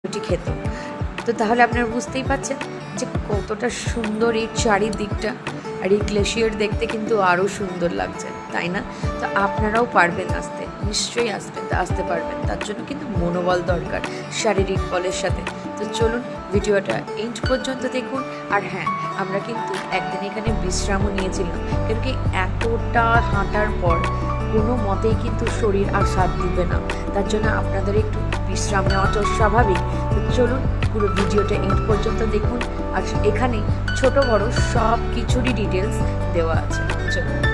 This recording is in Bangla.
রুটি খেত। তো তাহলে আপনারা বুঝতেই পারছেন যে কতটা সুন্দর এই চারিদিকটা, আর এই গ্লেশিয়ার দেখতে কিন্তু আরও সুন্দর লাগছে, তাই না? তো আপনারাও পারবেন আসতে, নিশ্চয়ই আসবেন, আসতে পারবেন। তার জন্য কিন্তু মনোবল দরকার শারীরিক বলের সাথে। তো চলুন ভিডিওটা এন্ড পর্যন্ত দেখুন। আর হ্যাঁ, আমরা কিন্তু একদিন এখানে বিশ্রামও নিয়েছিলাম, কারণ কি এতটা হাঁটার পর কোনো মতেই কিন্তু শরীর আর সাথ দিবে না, তার জন্য আপনাদের একটু বিশ্রাম নেওয়াটাও স্বাভাবিক। তো চলুন পুরো ভিডিওটা এন্ড পর্যন্ত দেখুন, আর এখানে ছোট বড় সব কিছুরই ডিটেলস দেওয়া আছে। চলুন।